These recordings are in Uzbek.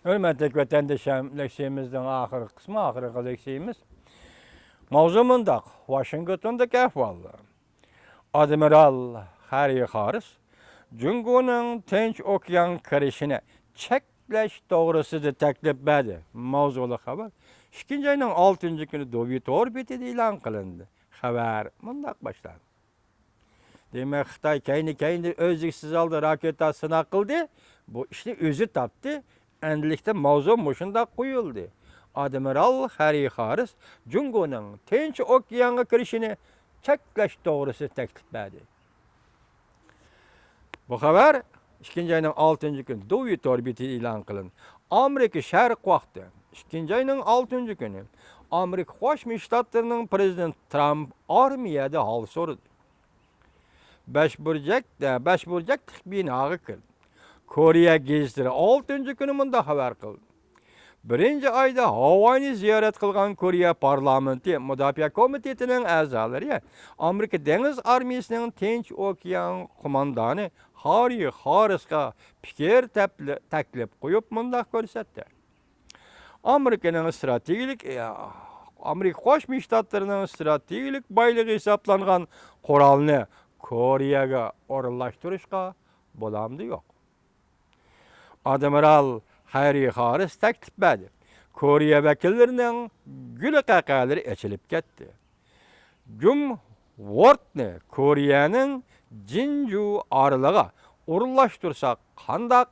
Hürmetlik vatandaşlarım, leksiyemizden ahırı kısmı, ahırı leksiyemiz. Mavzumundaq, Washington'daki ahvallar. Admiral Harry Harris, Cungo'nun Tinch Okyan kirişine çekleş doğrusu teklif berdi. Mavzulu haber. 2. ayının 6. günü Dovit orbiti ilan kılındı. Haber mundaq başlandı. Demek Xitay kendi özlüksüz aldı raketa sınav kıldı. Bu işte özü taptı. Endilikte mavzu muşunda koyuldu. Admiral Harry Harris, Cungo'nun Tinch Okyan'a kirişini çekleş doğrusu teklif verdi. Bu haber 2. ayının 6. günü Dovit orbiti ilan kılındı. Amerika Şarkı vakti 2. ayının 6. günü Amerika Qo'shma Shtatlarının prezidenti Trump armiyada hal so'radi. Beş burcak binaga kirdi. Koreya gazetasi 6. kuni munda xabar qildi. 1. ayda Havayni ziyorat qilgan Koreya parlamenti mudofaa komitetining a'zolari Amerika dengiz armiyasining Tinch okean qo'mondoni Harry Harrisga fikr taklif qo'yib munda ko'rsatdi. Amerika Qo'shma Shtatlarining strategik boyligi hisoblangan qurolni Koreyaga o'rinlashtirishga bo'lamdi yo'q. Admiral Harry Harris taklif berdi. Koreya vakillarining guli qaqalari ochilib ketdi. Wortni Koreyaning Jinju orlig'iga o'rinlashtirsak qandaq?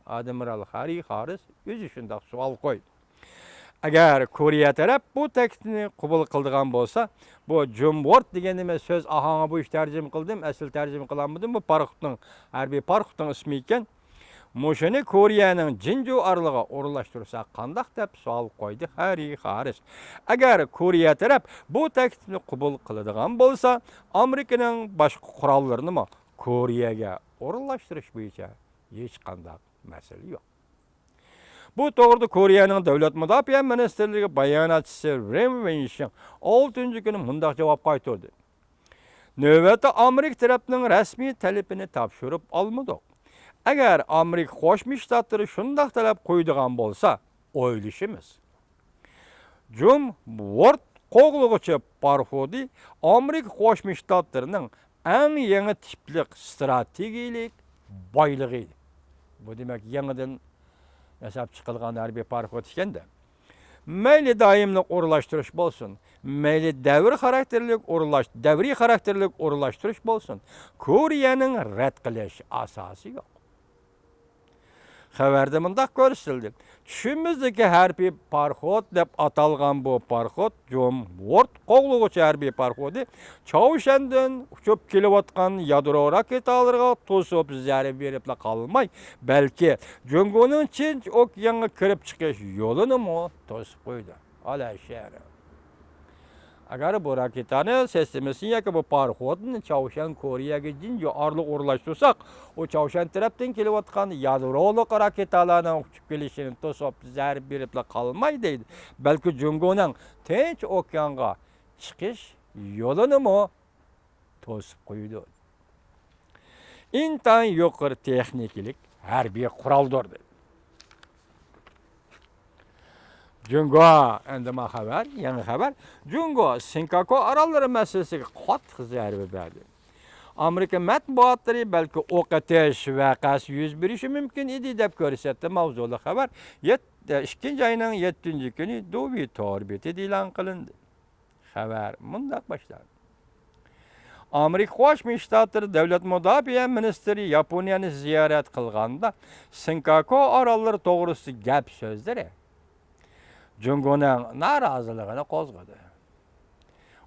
Admiral Harry Harris o'zi shunday savol qo'ydi. Agar Koreya taraf bu taklifni qabul qildigan bo'lsa, bu Jumwort degan nima so'z ahongi bu ish tarjima qildim, asl tarjima qilmadim. Bu parxutning harbiy parxutning ismi ekan. Mushuni Koreyaning Jinju orlig'iga o'rinlashtirsa qandaq deb savol qo'ydi Harry Harris. Agar Koreya taraf bu taklifni qabul qiladigan bo'lsa, Amerikaning boshqa qurollarini Koreyaga o'rinlashtirish bo'yicha hech qanday masala yo'q. Bu to'g'rida Koreyaning davlat mudofaa ministrligi bayonotchisi Rim Wenshin 6. kuni mundaq javob qaytardi. Navbatda Amerika tarafining rasmiy talabini topshirib olmadik. Agar Amerika Qo'shma Shtatlari shunday talab qo'ydigan bo'lsa, o'ylashimiz. Jumwort qo'g'lig'ichi parxodi Amerika Qo'shma Shtatlarining eng yangi tiplik strategik boyligi edi. Bu demak yangidan hesap çıkılgan harbiy parxod ekanda. Mayli doimlik o'rinlashtirish bo'lsin, mayli davriy xarakterlik o'rinlashtirish bo'lsin, Koreyaning rad qilish asosi yo'q. Xabarda mundaq ko'rsatildi. Tushimizdagi harbiy parxod deb atalgan bu parxod Jumwort qo'g'lig'ichi harbiy parxodi Chovshandan uchib kelayotgan yadro raketalarga to'sib zarba berib qolmay, balki Jungoning Tinch okeanga kirib chiqish yo'lini to'sib qo'ydi. Alashar. Agar bu raketani sistemasining yoki bu parxodni Chovshan Koreyaga Jinju orliq o'rinlashtirsak, o Chovshan tarafdan kelayotgan yadrolik raketalarning uchib kelishini to'sib zarba berib qolmay deydi. Balki Jungoning Tinch okeanga chiqish yo'lini to'sib qo'ydi. Intayin yuqori texnikalik harbiy quroldir. Jungo endi yangi xabar. Jungo Sinkako orollari masalasiga qattiq zarba berdi. Amerika matbuotlari balki o'q atish voqeasi yuz berishi mumkin edi deb ko'rsatdi mavzuli xabar. 2. ayning 7. kuni Dovit orbiti e'lon qilindi. Xabar mundaq boshlandi. Amerika Qo'shma Shtatlari davlat mudofaa ministri Yaponiyani ziyorat qilganda Sinkako orollari to'g'risida gap so'zlari Jungoning noroziligini qo'zg'adi.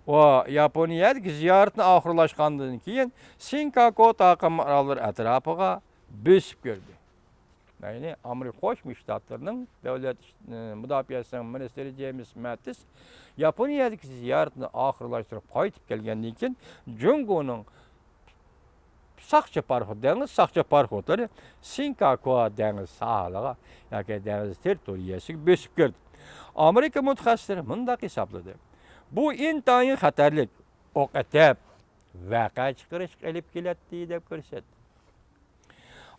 O Yaponiyadagi ziyoratni oxirlashgandan keyin Sinkako taqim orollari atrofiga bosib kirdi. Ya'ni Amerika Qo'shma Shtatlarining davlat mudofaa ministri James Mattis Yaponiyadagi ziyoratni oxirlashtirib qaytib kelgandan keyin Jungoning saqchi parxodlari Sinkako dengiz sahiliga yoki dengiz territoriyasiga bosib kirdi. Amerika mutaxassislari mundaq hisobladi. Bu intayin xatarlik, o'q atib, voqea chiqarish qilib keladi deb ko'rsatdi.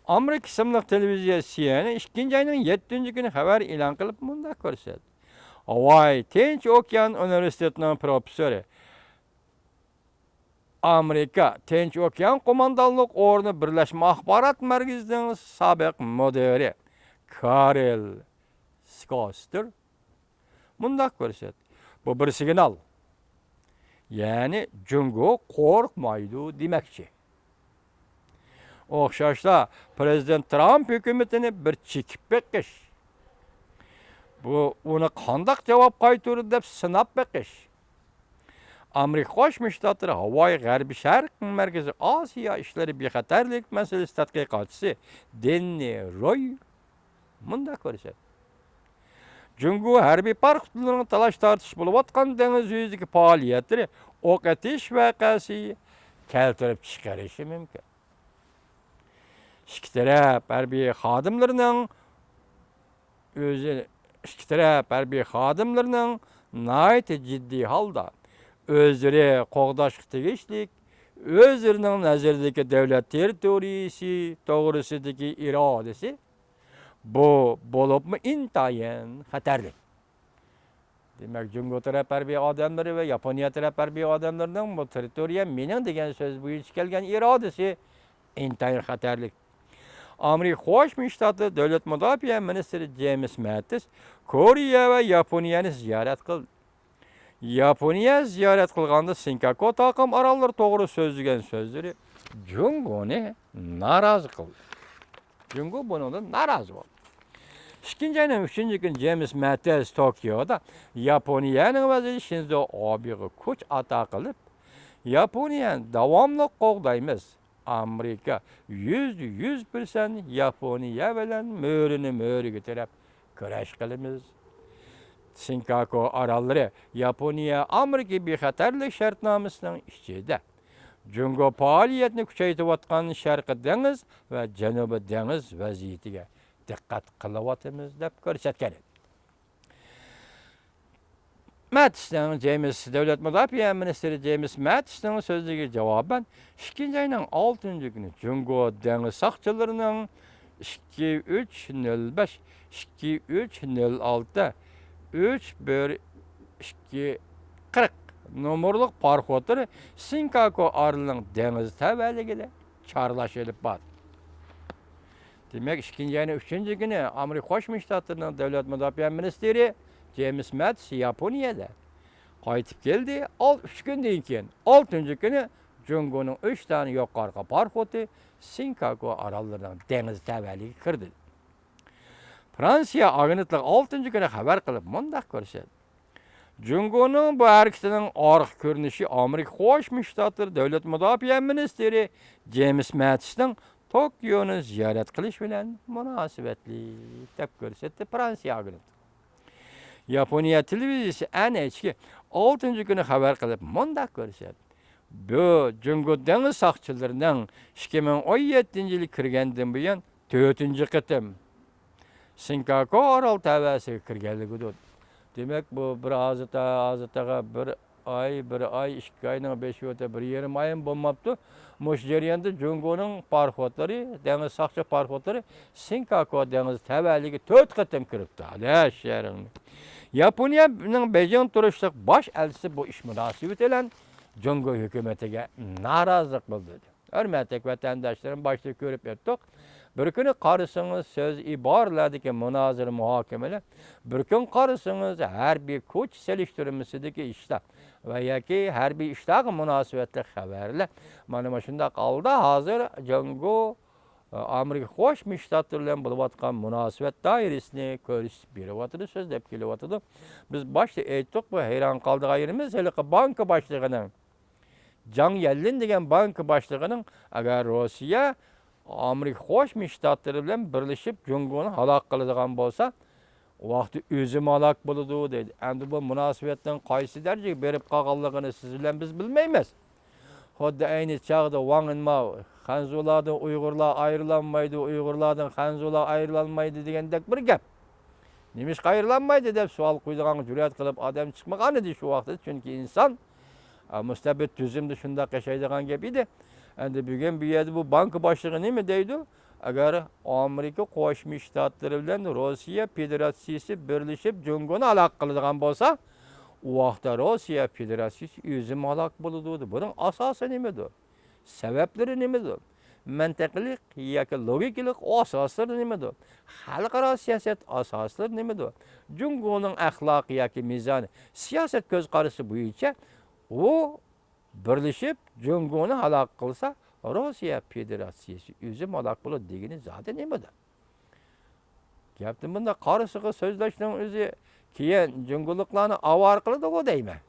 Amerika qismliq televiziya CNN 2 ayning 7 kuni xabar e'lon qilib bunda ko'rsatdi. Hawaii Tinch okean universitetining professori Amerika Tinch okean qo'mondonlik o'rni birlashma axborot markazining sobiq mudiri Karel Skoster bunda ko'rsatdi. Bu bir signal. Ya'ni Jungo qo'rqmaydi demakchi. O'xshashla Prezident Trump hukumatini bir chekib beqish. Bu uni qandoq javob qaytardi deb sinab beqish. Amerika Qo'shma Shtatlari Hawaii G'arbiy Sharq markazi Osiyo ishlari bexatarlik masalasi tadqiqotchisi Denni Roy bunda ko'rsatdi. Jungo harbiy parxodlarining talash tortish bo'layotgan dengiz yuzidagi faoliyatlari o'q etish voqeasi keltirib chiqarishi mumkin. Ikki taraf harbiy xodimlarining nihoyat jiddiy holda o'zlari qo'g'dashga tegishlik, o'zlarining nazaridagi davlat territoriyasi to'g'risidagi irodasi bu bo'libmi intayin xatarli. Demak, Jungo taraf harbiy odamlari va Yaponiya taraf harbiy odamlarining bu territoriya mening degan so'z bo'yicha kelgan irodasi intayin xatarli. Amerika Qo'shma Shtatlari Davlat mudofaa ministri James Mattis Koreya va Yaponiyani ziyorat qildi. Yaponiya ziyorat qilganda Senkaku taqim orollari to'g'ri so'zlagan so'zlari Jungoni norozi qildi. Jungo bundan norozi bo'ldi. 2 ayning 3 kuni James Mattis Tokioda Yaponiyaning vaziri Shinzo Abe'ga kuch ato qilib, Yaponiyani davomli qo'g'daymiz. Amerika 100% Yaponiya bilan mo'riga taraf kurash qilamiz. Senkaku orollari Yaponiya Amerika bexatarlik shartnomasining ichida. Jungo faoliyatni kuchaytirayotgan Sharqiy dengiz va Janubiy dengiz vaziyatiga diqqat qilyapmiz deb ko'rsatgan. Mattisning Davlat mudofaa ministri James Mattisning so'ziga javoban 2 ayning 6 kuni Jungo dengiz soqchilarining 2305 2306 3140 nomerli parxodlari Senkaku orolining dengiz tavalligida chorlashilib bor. Demak, 2 ayning 3 kuni Amerika Qo'shma Shtatlarining Davlat mudofaa ministri James Mattis Yaponiyada qaytib keldi. 3 kundan keyin 6-kuni Jungoning 3 tane yuqorqi parxodi Senkaku orollarining dengiz tavalligiga kirdi. Fransiya agentligi 6-kuni xabar qilib mundaq ko'rsatdi. Jungoning bu harakatining orqa ko'rinishi Amerika Qo'shma Shtatlari Davlat mudofaa ministri James Mattisning Tokioni ziyorat qilish bilan munosabatli deb ko'rsatdi Fransiya agentligi. Yaponiya televiziyasi NHK 6-kuni xabar qilib mundaq ko'rsatdi. Bu Jungo dengiz soqchilarining 2017-yil kirgandan buyon 4-qitim Senkaku orol tavasiga kirganligidir. Demak, bu bir azitaga bir ay, 2 ayning 5 o'ta 1,5 ayim bo'lmabdi. Mush jarayonda Jungoning parxodlari, dengiz soqchi parxodlari Senkaku dengiz tavalligiga 4 qitim kiribdi. Adasharing. Yaponiyaning Beijing turishliq bosh elchisi bu ish munosabati bilan Jungo hukumatiga norozilik bildirdi. Hurmatli vatandoshlarim, boshda ko'rib o'tdik. Bir kuni qarasangiz so'z iboralardagi munozara muhokamalar, bir kun qarasangiz harbiy kuch selishtirmasidagi ishlar va yoki harbiy ishdagi munosabatli xabarlar. Mana shunda qoldi. Hozir Jungo Amerika Qo'shma Shtatlari bilan bo'layotgan munosabat doirasini ko'rsatib beryapti, so'zlab kelyapti. Biz boshda aytdik, bu hayron qoldigan yerimiz haliqi bank boshlig'ining Jang Yellin degan bank boshlig'ining agar Rossiya Amerika Qo'shma Shtatlari bilan birlashib Jungoni halok qiladigan bo'lsa, vaqti o'zim halok bo'ladi dedi. Endi bu munosabatning qaysi darajaga berib qolganligini siz bilan biz bilmaymiz. Xuddi ayni chaqda Wang Mao Xanzulardan Uyg'urlar ayrilanmaydi, Uyg'urlardan Xanzular ayrilanmaydi degandek bir gap. Nimish ayrilanmaydi deb savol qo'ydigan jur'at qilib odam chiqmagan edi shu vaqtda, chunki inson mustabid tuzumda shunday yashaydigan gap edi. Endi bugun bu yerda bu bank boshlig'i nima deydi? Agar Amerika Qo'shma Shtatlari bilan Rossiya Federatsiyasi birlashib Jungoni halok qiladigan bo'lsa, u vaqtda Rossiya Federatsiyasi o'zi halok bo'ladi. Buning asosi nimada? Sabablari nimada? Mantiqli yoki logikalik asoslari nimada? Xalqaro siyosat asoslari nimada? Jungoning axloqiy yoki mizoni siyosat ko'z qarashi bo'yicha u birlashib Jungoni halok qilsa, Rossiya Federatsiyasi o'zi halok bo'ladi degani zoti nimada? Gapni bunda qarisiga so'zlashning o'zi keyin junguliqlarni avar qiladi-ku deyman.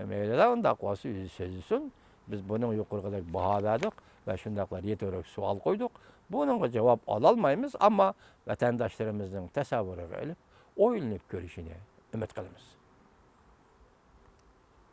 Mayli, unda qo'si o'zi so'zlasin. Biz buning yuqoriga baho berdik va shundaqlar yetarli savol qo'ydik. Buningga javob ola olmaymiz, ammo vatandoshlarımızın tasavvuriga ilib, o'ylanib ko'rishini umid qilamiz.